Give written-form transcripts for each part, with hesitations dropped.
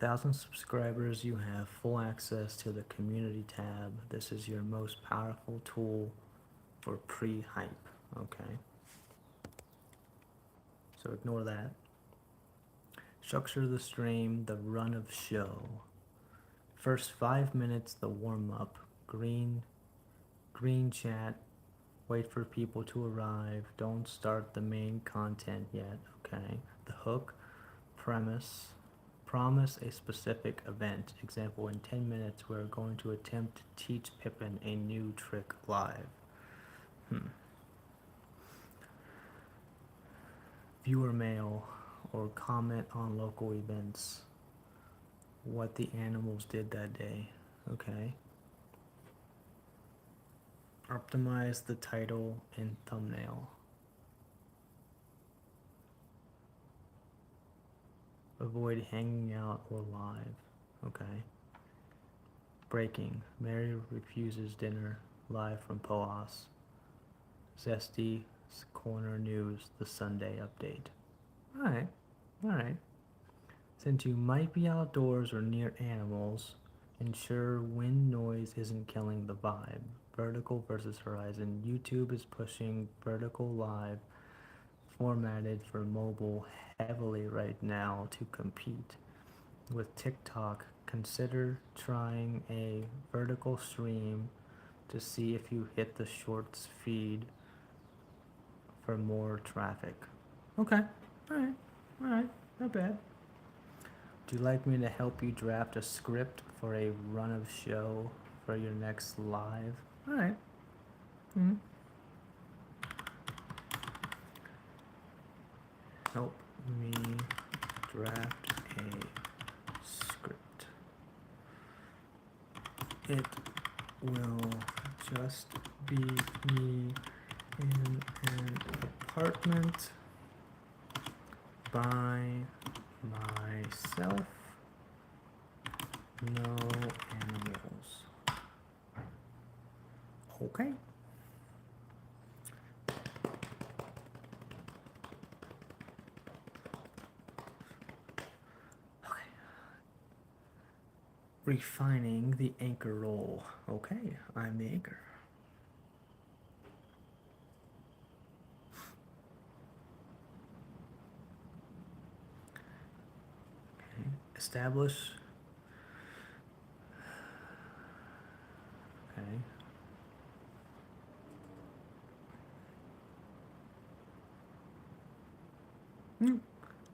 1,000 subscribers, you have full access to the community tab. This is your most powerful tool for pre-hype, okay? So ignore that. Structure the stream, the run of show. First 5 minutes, the warm-up. Green chat. Wait for people to arrive. Don't start the main content yet, okay? The hook, premise. Promise a specific event. Example, in 10 minutes, we're going to attempt to teach Pippin a new trick live. Viewer mail or comment on local events. What the animals did that day, okay? Optimize the title and thumbnail. Avoid hanging out or live, okay? Breaking. Mary refuses dinner live from Poas. Zesty Corner News, the Sunday update. Alright, alright. Since you might be outdoors or near animals, ensure wind noise isn't killing the vibe. Vertical versus horizon. YouTube is pushing vertical live formatted for mobile heavily right now to compete. With TikTok, consider trying a vertical stream to see if you hit the shorts feed for more traffic. Okay, alright, not bad. Do you like me to help you draft a script for a run of show for your next live? Alright. Help me draft a script. It will just be me in an apartment by myself. No animals. Okay. Refining the anchor role. Okay, I'm the anchor. Okay. Establish. Okay.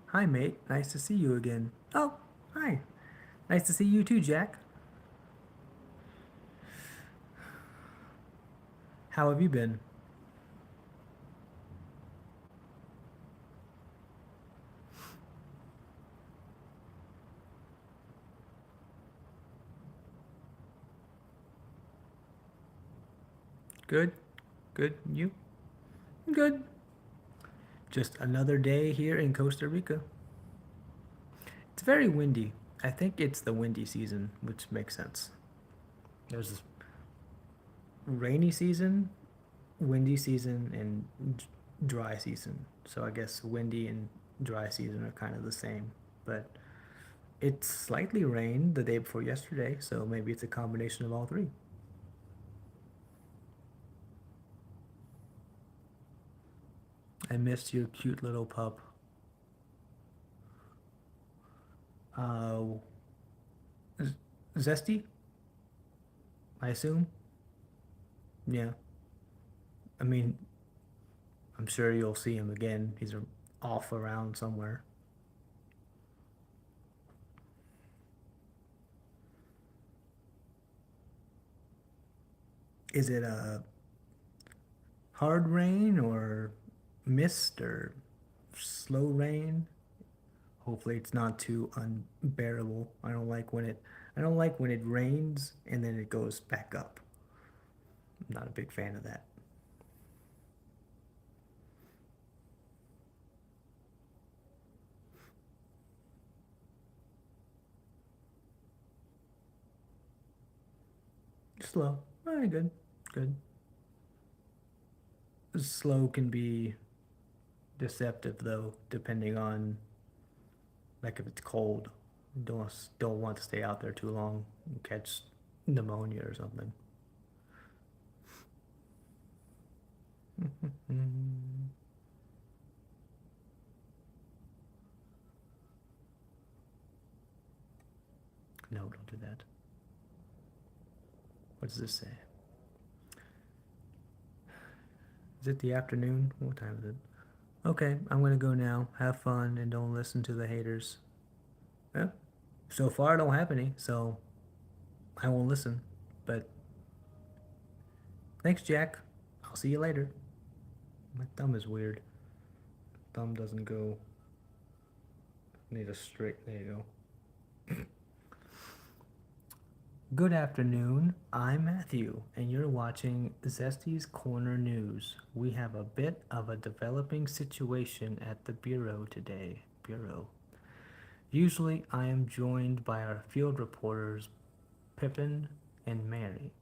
Hi, mate. Nice to see you again. Oh, hi. Nice to see you too, Jack. How have you been? Good. Good. You? Good. Just another day here in Costa Rica. It's very windy. I think it's the windy season, which makes sense. There's this rainy season, windy season, and dry season. So I guess windy and dry season are kind of the same. But it slightly rained the day before yesterday, so maybe it's a combination of all three. I missed your cute little pup. Uh, Zesty, I assume? Yeah. I mean, I'm sure you'll see him again. He's off around somewhere. Is it a hard rain or mist or slow rain? Hopefully it's not too unbearable. I don't like when it rains and then it goes back up. I'm not a big fan of that. Slow. All right, good. Good. Slow can be deceptive though, depending on like if it's cold. Don't want to stay out there too long and catch pneumonia or something. No, don't do that. What does this say? Is it the afternoon? What time is it? Okay, I'm gonna go now. Have fun and don't listen to the haters. Yeah. So far, I don't have any, so I won't listen. But thanks, Jack. I'll see you later. My thumb is weird. Thumb doesn't go. Need a straight. There you go. Good afternoon. I'm Matthew, and you're watching Zesty's Corner News. We have a bit of a developing situation at the Bureau today. Bureau. Usually, I am joined by our field reporters, Pippin and Mary.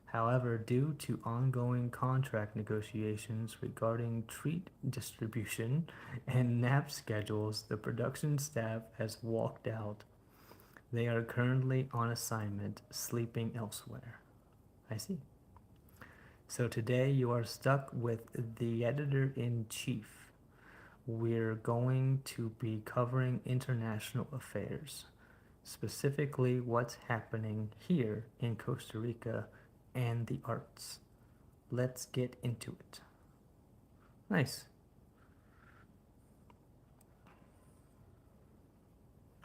However, due to ongoing contract negotiations regarding treat distribution and nap schedules, the production staff has walked out. They are currently on assignment, sleeping elsewhere. I see. So today you are stuck with the editor-in-chief. We're going to be covering international affairs, specifically what's happening here in Costa Rica and the arts. Let's get into it. Nice.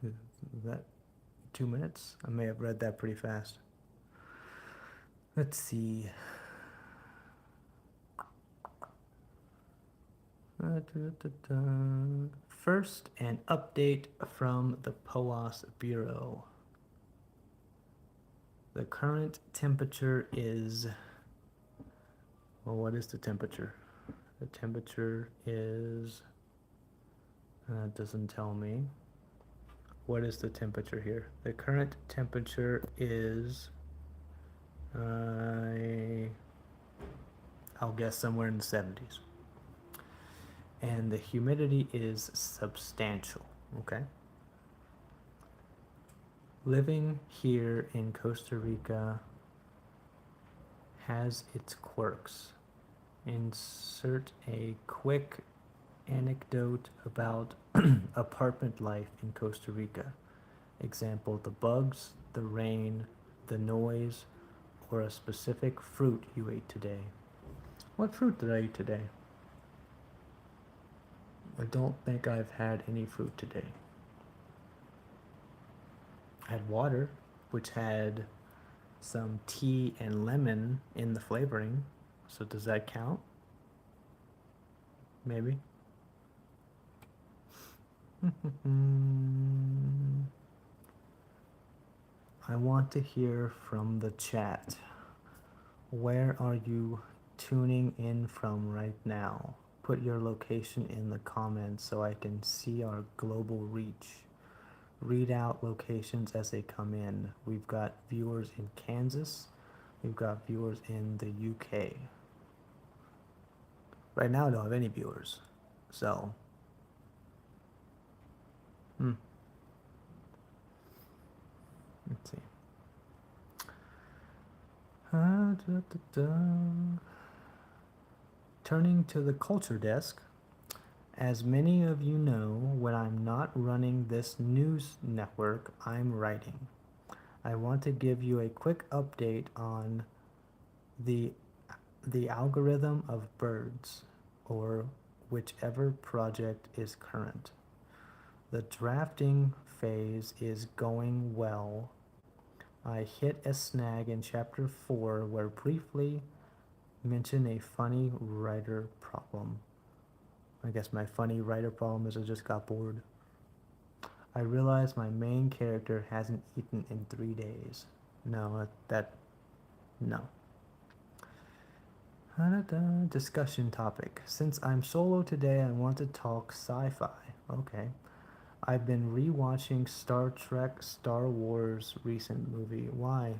Is that 2 minutes? I may have read that pretty fast. Let's see. First, an update from the POAS Bureau. The current temperature is, well, what is the temperature? The temperature is, it doesn't tell me. What is the temperature here? The current temperature is, I'll guess somewhere in the 70s. And the humidity is substantial, okay? Living here in Costa Rica has its quirks. Insert a quick anecdote about apartment life in Costa Rica. Example, the bugs, the rain, the noise, or a specific fruit you ate today. What fruit did I eat today? I don't think I've had any fruit today. I had water, which had some tea and lemon in the flavoring. So does that count? Maybe. I want to hear from the chat. Where are you tuning in from right now? Put your location in the comments so I can see our global reach. Read out locations as they come in. We've got viewers in Kansas. We've got viewers in the UK. Right now I don't have any viewers. So, let's see. Turning to the culture desk. As many of you know, when I'm not running this news network, I'm writing. I want to give you a quick update on the algorithm of birds, or whichever project is current. The drafting phase is going well. I hit a snag in chapter 4 where briefly mention a funny writer problem. I guess my funny writer problem is I just got bored. I realized my main character hasn't eaten in 3 days. No, no. Discussion topic. Since I'm solo today, I want to talk sci-fi. Okay. I've been rewatching Star Trek, Star Wars recent movie. Why?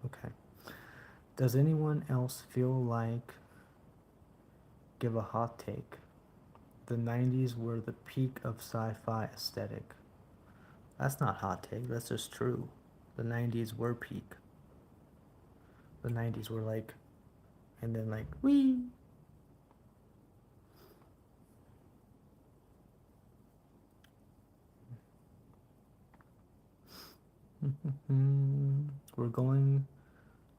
Okay. Does anyone else feel like give a hot take? The 90s were the peak of sci-fi aesthetic. That's not hot take. That's just true. The 90s were peak. The 90s were like, and then like, wee. we're going,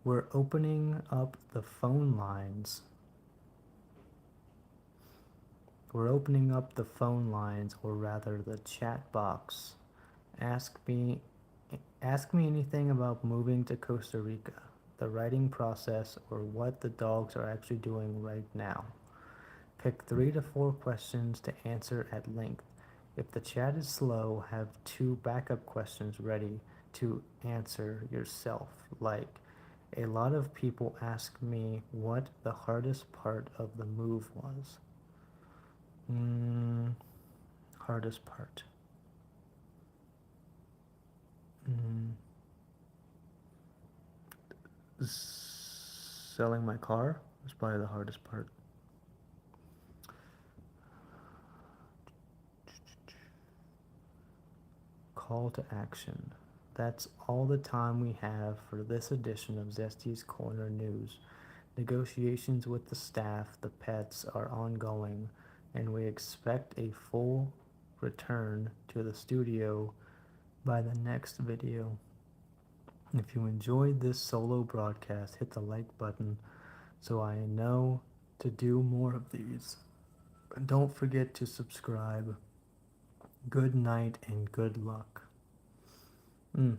we're opening up the phone lines. We're opening up the phone lines, or rather the chat box. Ask me Ask me anything about moving to Costa Rica, the writing process, or what the dogs are actually doing right now. Pick 3 to 4 questions to answer at length. If the chat is slow, have 2 backup questions ready to answer yourself. Like, a lot of people ask me what the hardest part of the move was. Hardest part. Selling my car was probably the hardest part. Call to action. That's all the time we have for this edition of Zesty's Corner News. Negotiations with the staff, the pets, are ongoing, and we expect a full return to the studio by the next video. If you enjoyed this solo broadcast, hit the like button so I know to do more of these. And don't forget to subscribe. Good night and good luck. So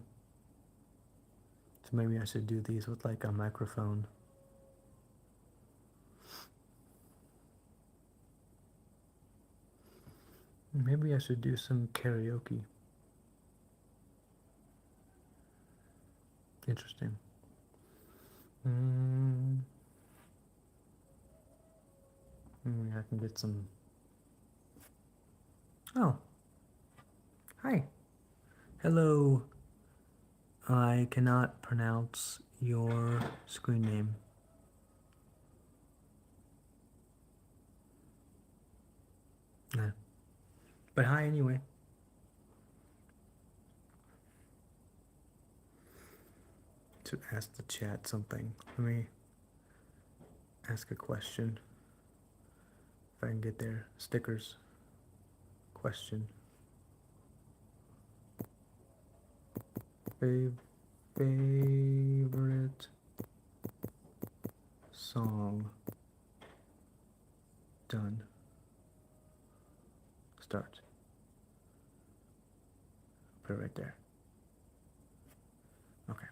maybe I should do these with like a microphone. Maybe I should do some karaoke. Interesting. Maybe I can get some. Oh. Hi. Hello. I cannot pronounce your screen name. Yeah. But hi anyway. To ask the chat something. Let me ask a question. If I can get there. Stickers. Question. Favorite song. Done. Start. Put it right there. Okay.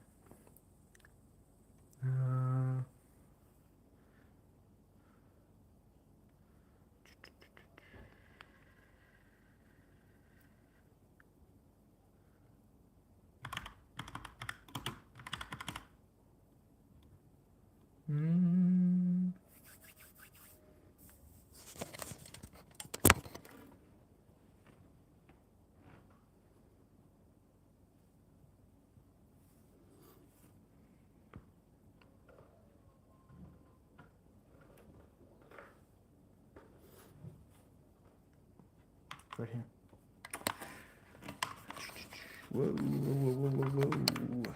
Right here. Whoa, whoa, whoa, whoa, whoa, whoa.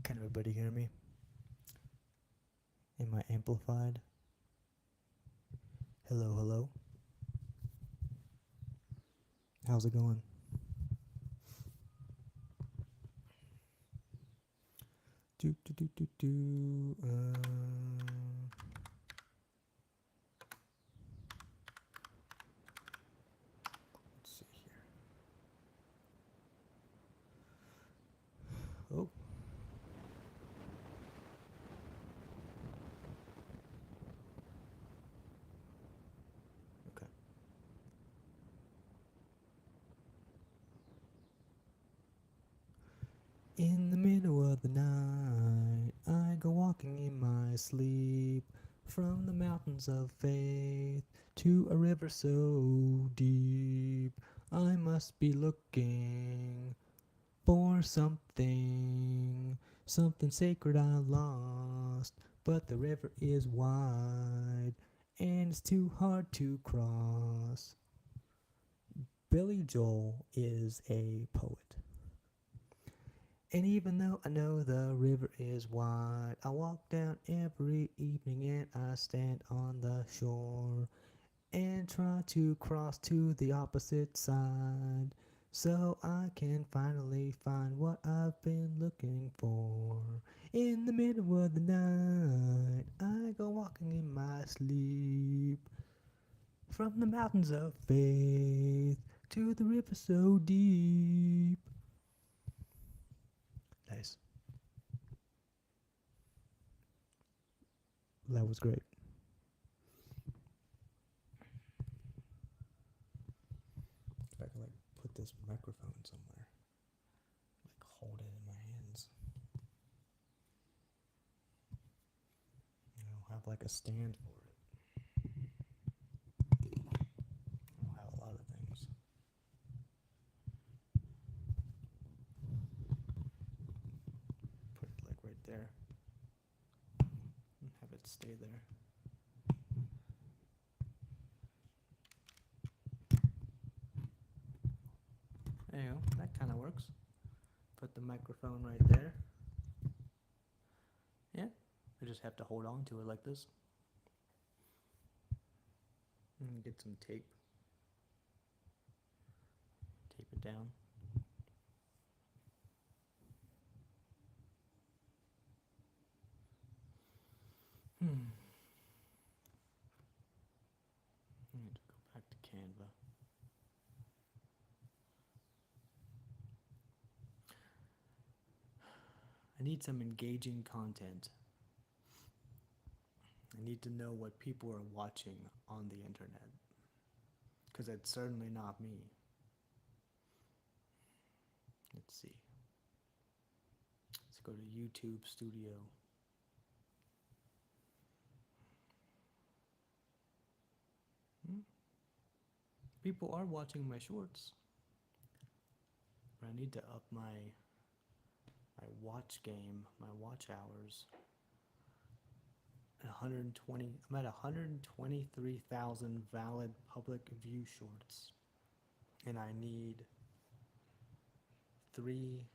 Can everybody hear me? Am I amplified? Hello, hello. How's it going? Do do do do do. Let's see here. Oh. Okay. In the middle of the night, I go walking in my sleep. From the mountains of faith to a river so deep, I must be looking for something, something sacred I lost. But the river is wide and it's too hard to cross. Billy Joel is a poet. And even though I know the river is wide, I walk down every evening and I stand on the shore and try to cross to the opposite side so I can finally find what I've been looking for. In the middle of the night, I go walking in my sleep from the mountains of faith to the river so deep. Nice. That was great. If I could like put this microphone somewhere, like hold it in my hands. I don't have like a stand for it. I don't have a lot of things. Put it like right there and have it stay there. There you go. That kind of works. Put the microphone right there. Yeah. I just have to hold on to it like this. And get some tape. Tape it down. I need to go back to Canva. I need some engaging content. I need to know what people are watching on the internet. Because it's certainly not me. Let's see. Let's go to YouTube Studio. People are watching my shorts. But I need to up my watch game, my watch hours. 120. I'm at 123,000 valid public view shorts, and I need 3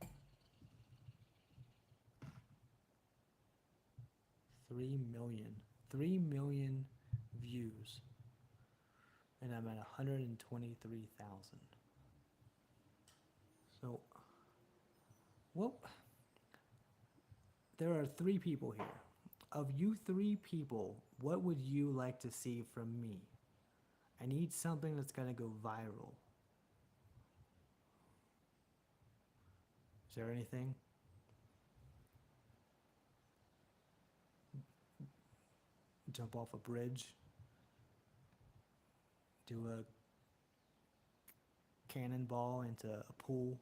million views, and I'm at 123,000. So, well, there are 3 people here. Of you 3 people, what would you like to see from me? I need something that's gonna go viral. Is there anything? Jump off a bridge? Do a cannonball into a pool?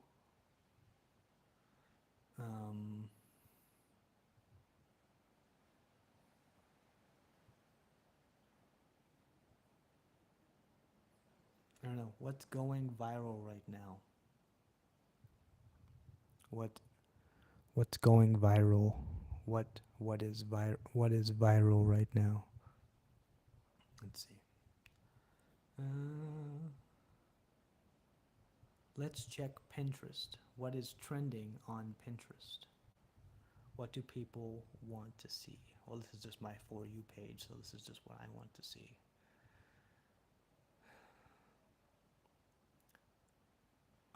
I don't know. What's going viral right now? What's going viral? What is viral right now? Let's see. Let's check Pinterest. What is trending on Pinterest? What do people want to see? Well, this is just my For You page, so this is just what I want to see.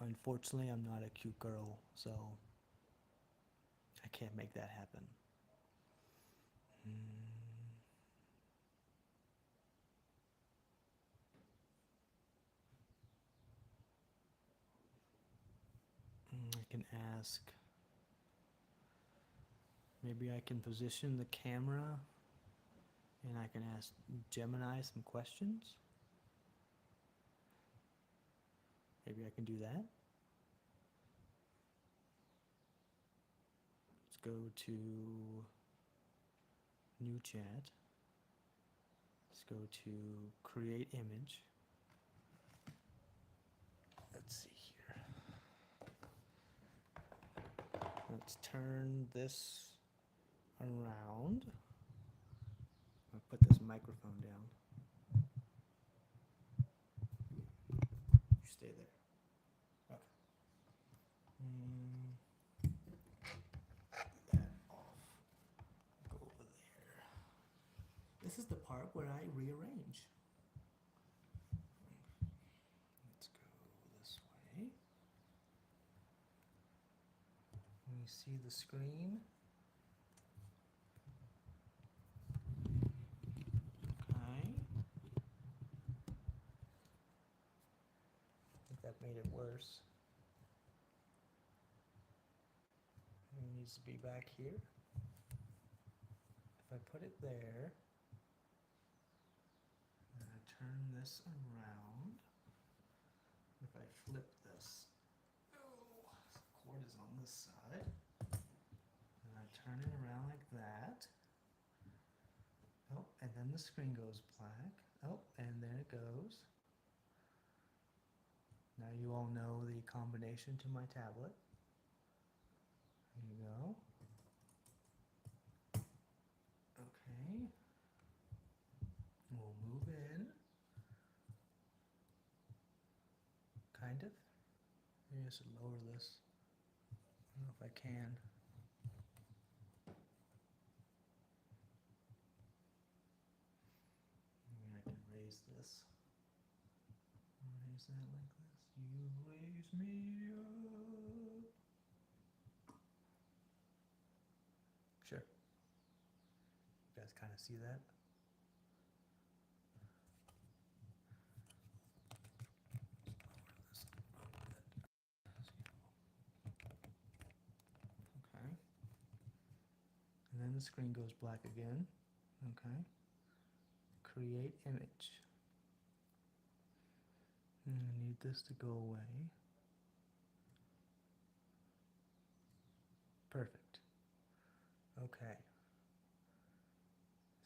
Unfortunately, I'm not a cute girl, so I can't make that happen. I can ask. Maybe I can position the camera and I can ask Gemini some questions. Maybe I can do that. Let's go to new chat. Let's go to create image. Let's see here. Let's turn this around. I'll put this microphone down. You stay there. Okay. That off. Go over there. This is the part where I rearrange. Let's go this way. You see the screen. Okay. I think that made it worse. It needs to be back here. If I put it there, and I turn this around, if I flip this, oh, the cord is on this side, and I turn it around like that, oh, and then the screen goes black, oh, and there it goes. Now you all know the combination to my tablet. There you go. Okay. We'll move in. Kind of. Maybe I should lower this. I don't know if I can. Maybe I can raise this. Raise that like this. You raise me up. Sure. You guys kind of see that? Okay. And then the screen goes black again. Okay. Create image. And I need this to go away. Perfect. Okay.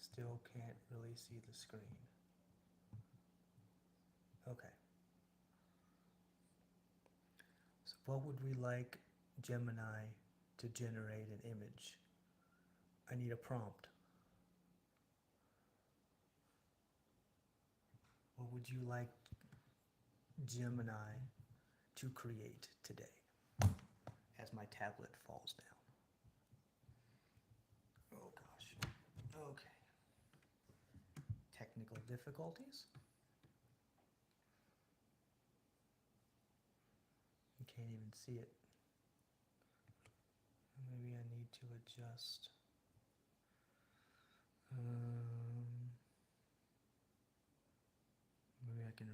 Still can't really see the screen. Okay. So what would we like Gemini to generate an image? I need a prompt. What would you like Gemini to create today as my tablet falls down? Oh gosh. Okay. Technical difficulties. You can't even see it. Maybe I need to adjust. Maybe I can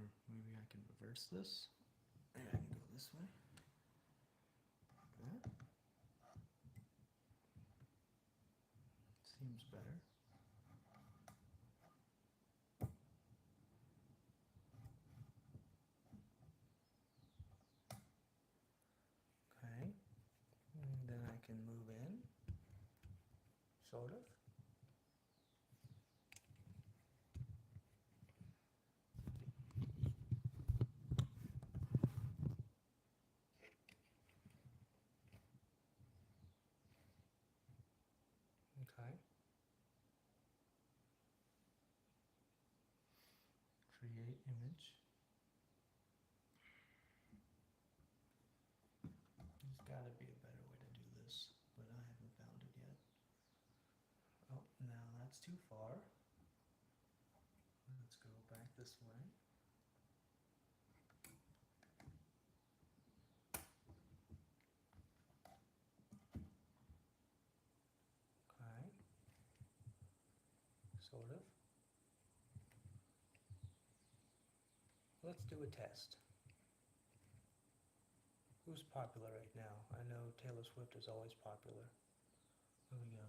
reverse this. Maybe I can go this way. Okay. Seems better. Okay. And then I can move in. Sort of. Okay. Create image. There's got to be a better way to do this, but I haven't found it yet. Oh, now that's too far. Let's go back this way. Okay. Sort of. Let's do a test. Who's popular right now? I know Taylor Swift is always popular. Here we go.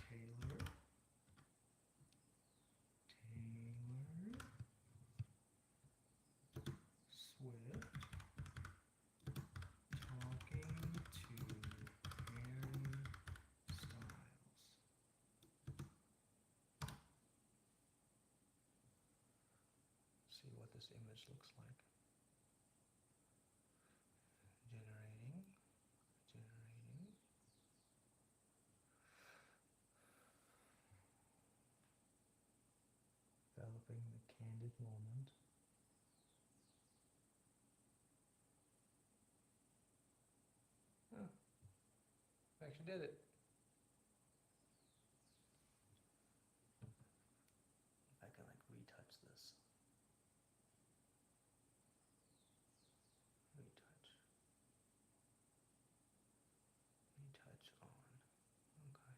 Taylor Swift talking to Harry Styles. this image looks like. Generating, generating. Developing the candid moment. Oh, I actually did it. If I can like retouch this. Retouch. Retouch on. Okay.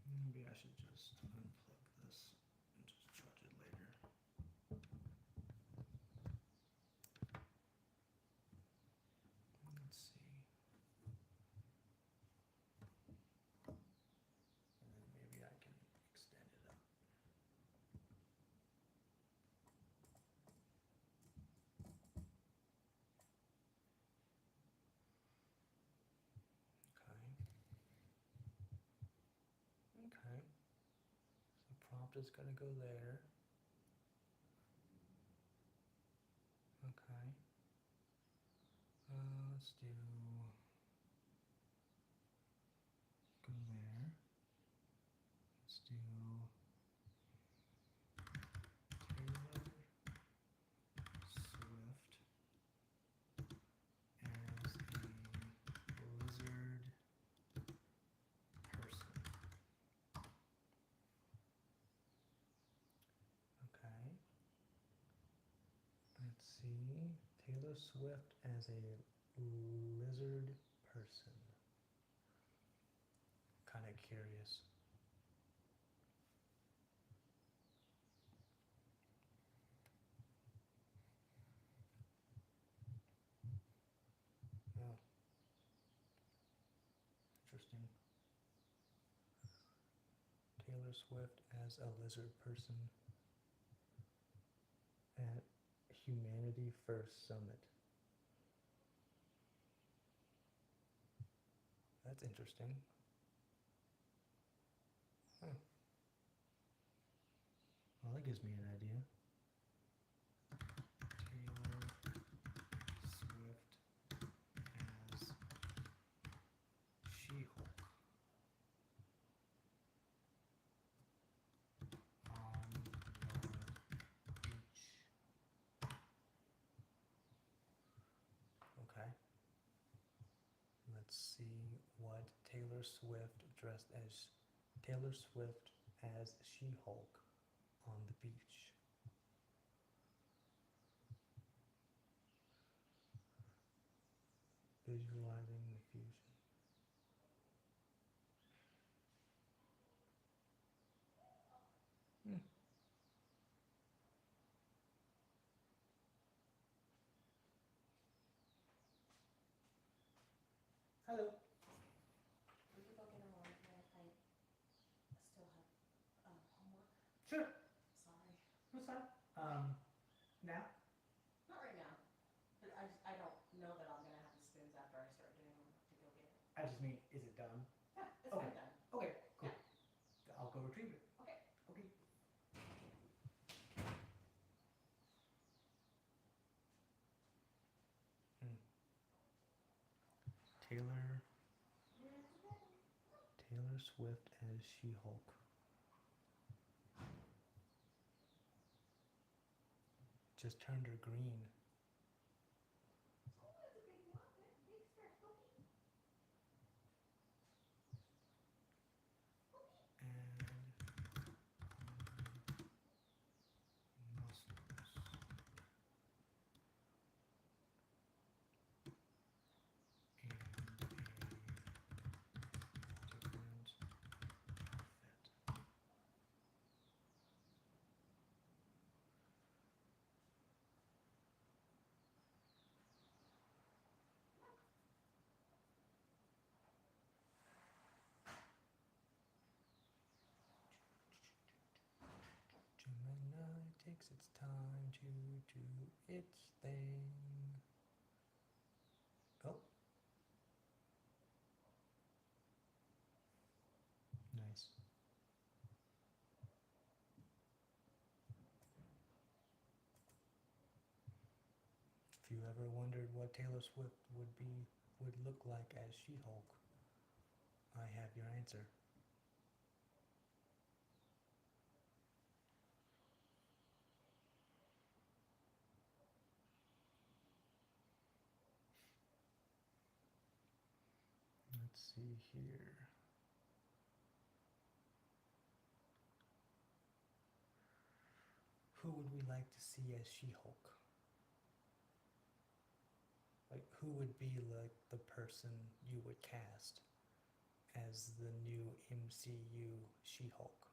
Maybe I should just unplug this and just charge it later. Let's see. And then maybe I can extend it up. Okay. Okay. So prompt is gonna go there. Okay. Let's do go there. Let's do Taylor Swift as a lizard person. Okay. Let's see. Taylor Swift as a lizard person. Kind of curious. Oh, interesting. Taylor Swift as a lizard person at Humanity First Summit. That's interesting. Huh. Well, that gives me an idea. Taylor Swift as She-Hulk on the beach. Okay. Let's see what Taylor Swift dressed as Taylor Swift as She-Hulk on the beach. Visualizing the fusion. Hmm. Hello. We could go get a roll if I still have homework. Sure. Sorry. What's that? Now? Not right now. But I don't know that I'm gonna have the spoons after I start doing homework to go get it. I just mean, is it done? Yeah, it's Okay. not done. Okay, cool. I'll go retrieve it. Okay. Okay. Hmm. Taylor Swift as She-Hulk. Just turned her green. Oh, that's a big one. Big stretch. And muscles. And a different outfit. Gemini takes its time to do its thing. Oh, If you ever wondered what Taylor Swift would look like as She-Hulk, I have your answer. Let's see here. Who would we like to see as She-Hulk? Like, who would be like the person you would cast as the new MCU She-Hulk?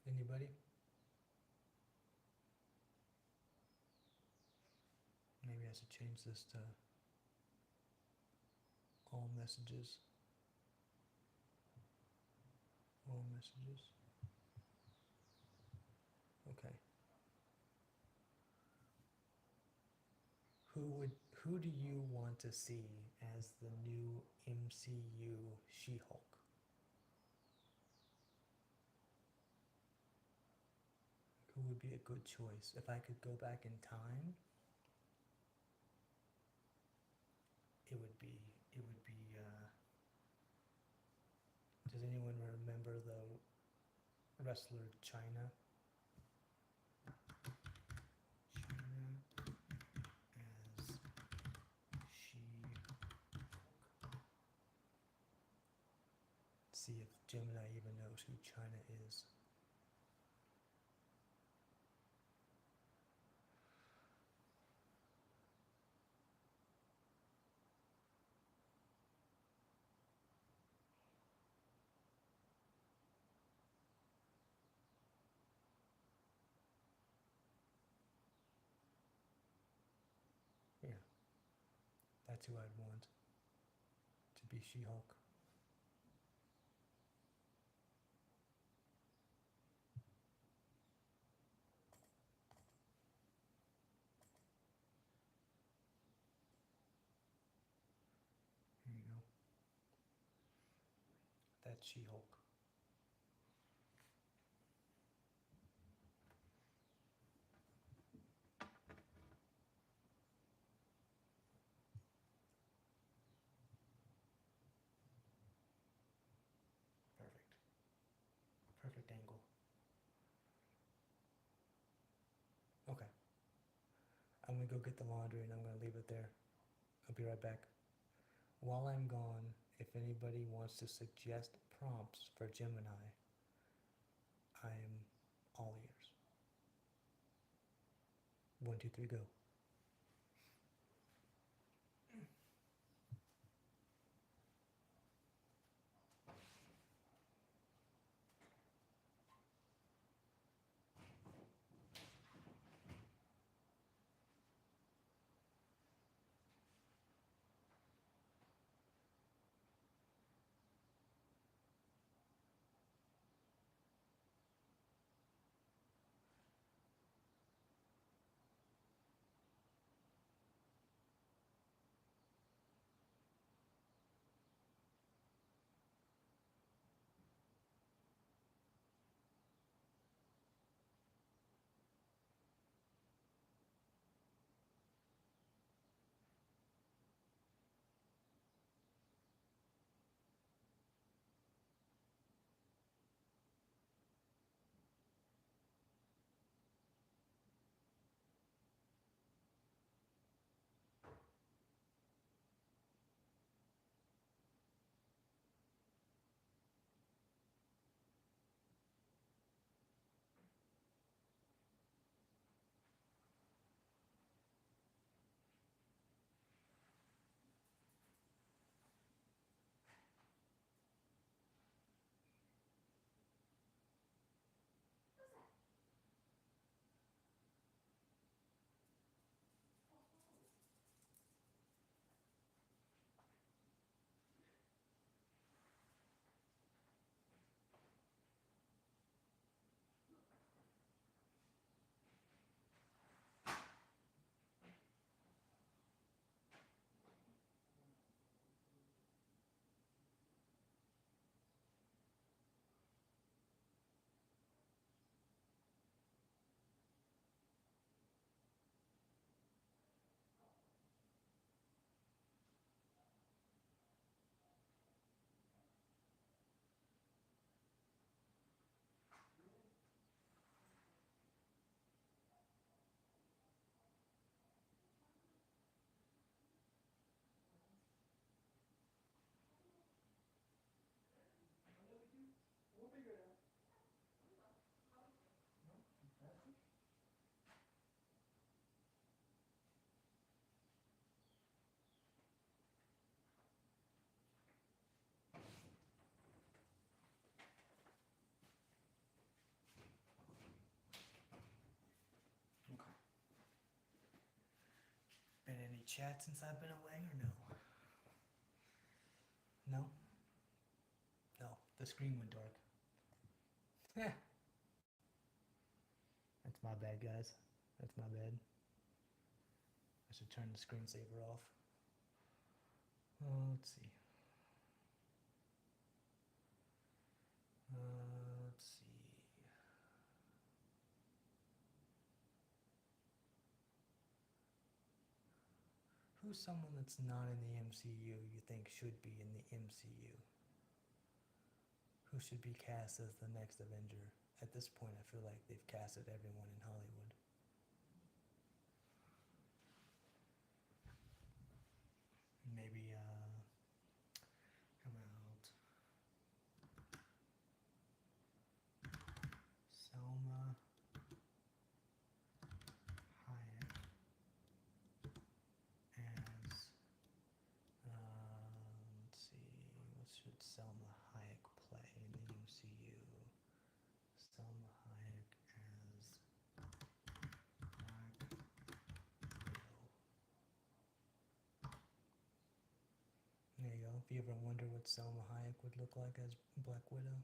Anybody? Maybe I should change this to all messages. All messages. Okay. Who do you want to see as the new MCU She-Hulk? Who would be a good choice? If I could go back in time, it would be does anyone remember the wrestler China? China as She. See if Gemini even knows who China is. Yeah, that's who I'd want to be She-Hulk. Here you go. That's She-Hulk. Perfect. Perfect angle. Okay. I'm gonna go get the laundry and I'm gonna leave it there. I'll be right back. While I'm gone, if anybody wants to suggest prompts for Gemini, I am all ears. 1, 2, 3, go. chat since I've been away or no? No? No, the screen went dark. Heh. That's my bad, guys. That's my bad. I should turn the screensaver off. Let's see. Let's see. Who's someone that's not in the MCU you think should be in the MCU? Who should be cast as the next Avenger? At this point, I feel like they've casted everyone in Hollywood. Maybe, how about Selma Hayek as, let's see, what should Selma Hayek play in the MCU? Selma Hayek as Black Widow. There you go. If you ever wonder what Selma Hayek would look like as Black Widow,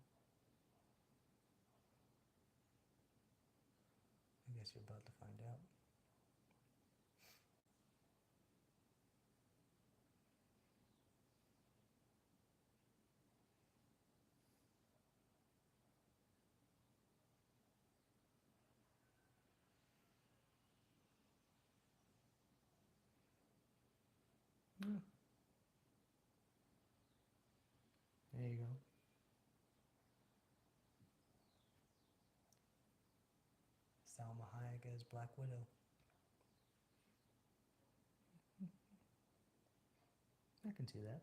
I guess you're about to find out. Yeah. There you go. Salma Hayek as Black Widow. I can see that.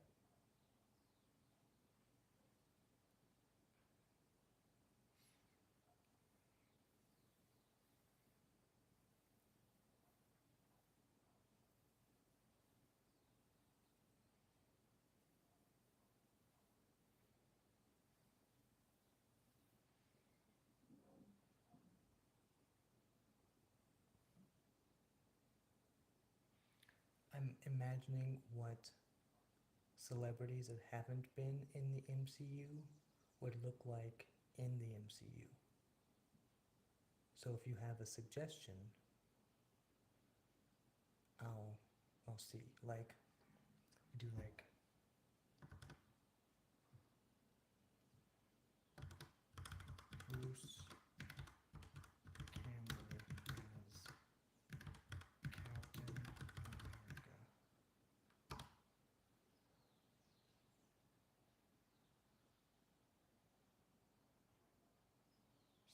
I'm imagining what celebrities that haven't been in the MCU would look like in the MCU. So if you have a suggestion, I'll see. Like, do like Bruce Campbell as Captain America.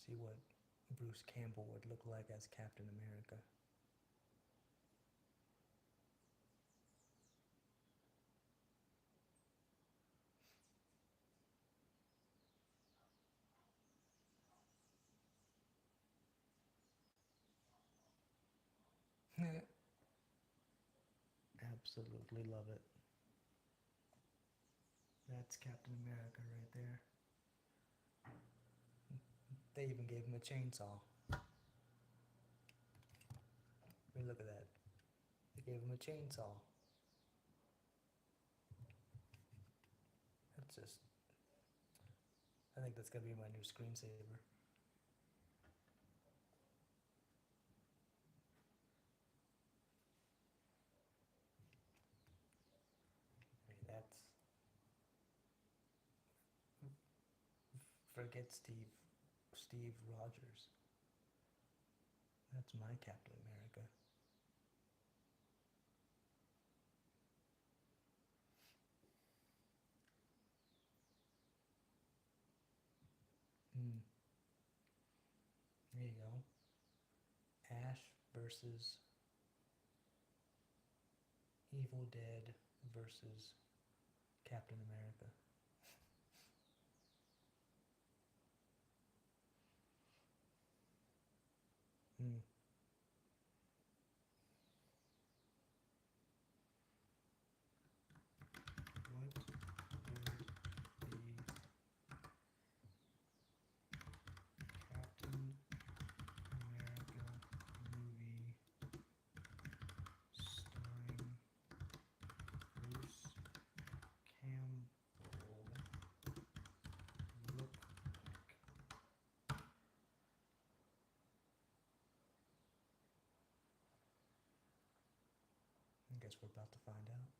See what Bruce Campbell would look like as Captain America. Absolutely love it. That's Captain America right there. They even gave him a chainsaw. I mean, look at that. They gave him a chainsaw. That's just, I think that's gonna be my new screensaver. I mean, that's, forget Steve Rogers. That's my Captain America. Hmm. There you go. Ash versus Evil Dead versus Captain America. Hmm. What would the Captain America movie starring guess we're about to find out.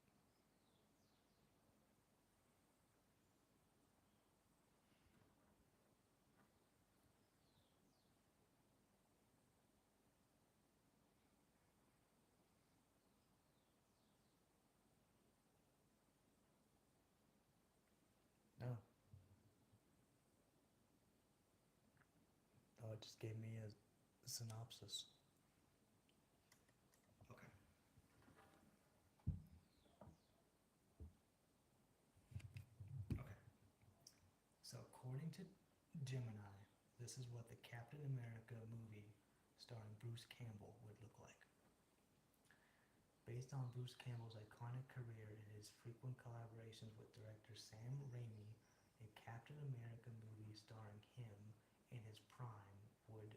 No. Oh, it just gave me a synopsis. Okay. Okay. So, according to Gemini, this is what the Captain America movie starring Bruce Campbell would look like. Based on Bruce Campbell's iconic career and his frequent collaborations with director Sam Raimi, a Captain America movie starring him in his prime would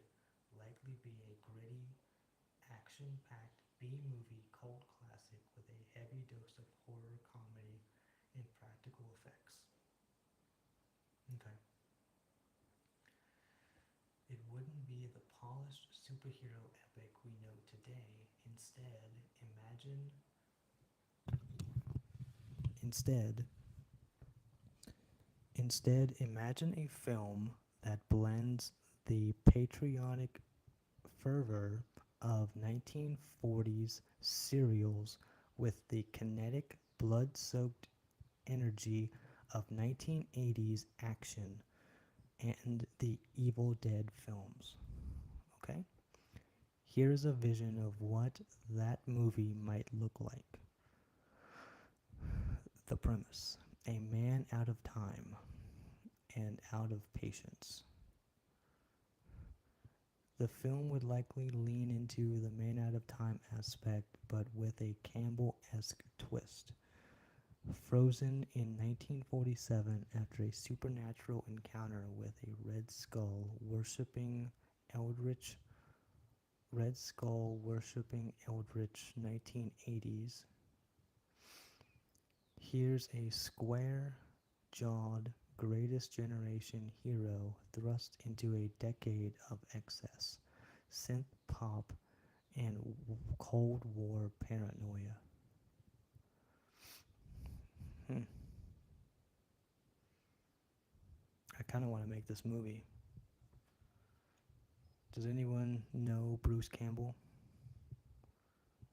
likely be a gritty, action-packed B-movie cult classic with a heavy dose of horror, comedy, and practical effects. Okay. It wouldn't be the polished superhero epic we know today. Instead, imagine a film that blends the patriotic fervor of 1940s serials with the kinetic, blood-soaked energy of 1980s action and the Evil Dead films. Okay? Here's a vision of what that movie might look like. The premise: a man out of time and out of patience. The film would likely lean into the man out of time aspect, but with a Campbell-esque twist. Frozen in 1947 after a supernatural encounter with a Red Skull worshipping Eldritch 1980s. Here's a square-jawed greatest generation hero thrust into a decade of excess, synth pop, and Cold War paranoia. I kind of want to make this movie. Does anyone know Bruce Campbell?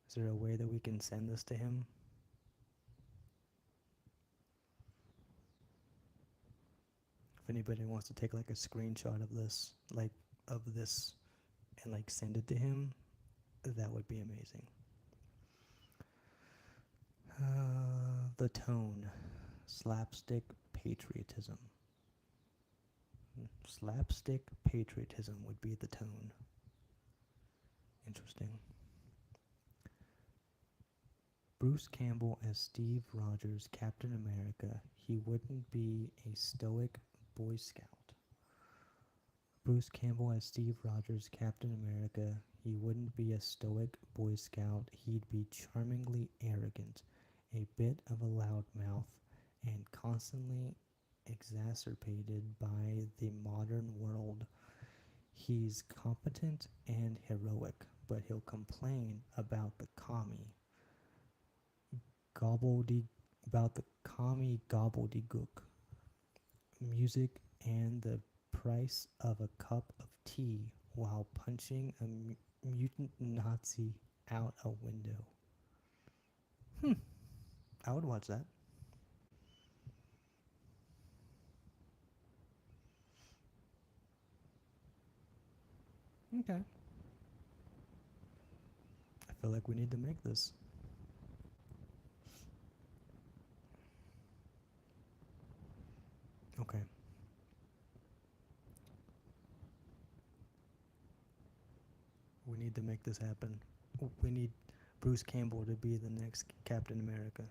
Is there a way that we can send this to him? If anybody wants to take like a screenshot of this, and send it to him, that would be amazing. The tone: slapstick patriotism. Slapstick patriotism would be the tone. Interesting. Bruce Campbell as Steve Rogers, Captain America. He wouldn't be a stoic Boy Scout. Bruce Campbell as Steve Rogers, Captain America. He wouldn't be a stoic Boy Scout. He'd be charmingly arrogant, a bit of a loudmouth, and constantly exacerbated by the modern world. He's competent and heroic, but he'll complain about the commie gobbledygook music and the price of a cup of tea while punching a mutant Nazi out a window. I would watch that. Okay. I feel like we need to make this. Okay. We need to make this happen. We need Bruce Campbell to be the next Captain America.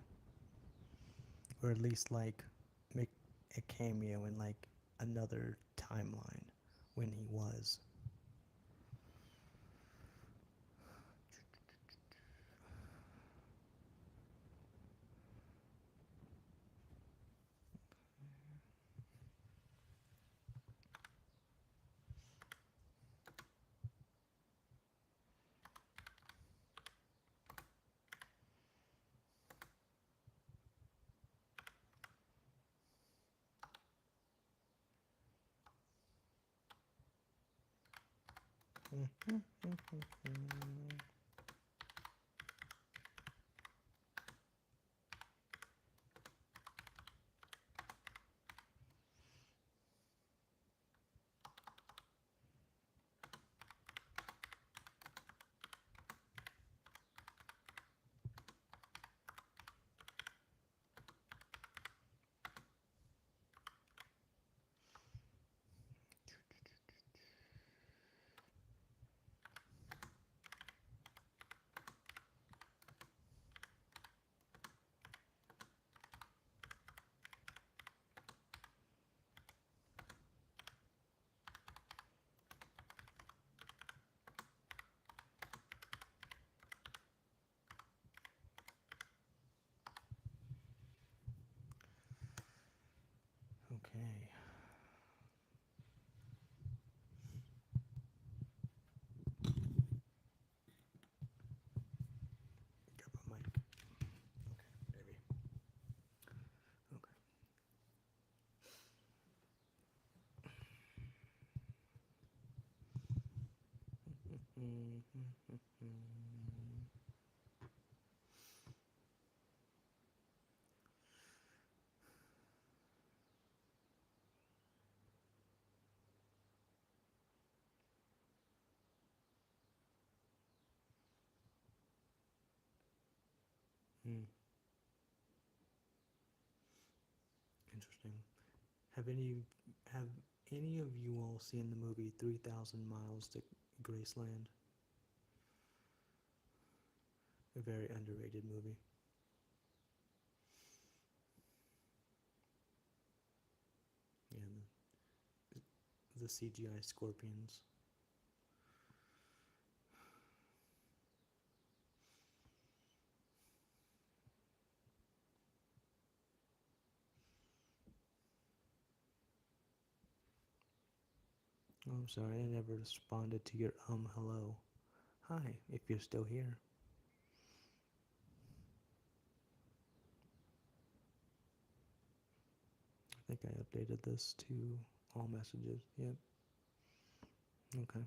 Or at least make a cameo in another timeline when he was. Okay. Got my mic. Okay, baby. Okay. Interesting. Have any have any of you all seen the movie 3,000 Miles to Graceland? A very underrated movie. Yeah, the CGI scorpions. Oh, I'm sorry, I never responded to your hello. Hi, if you're still here. I think I updated this to all messages. Yep. Okay.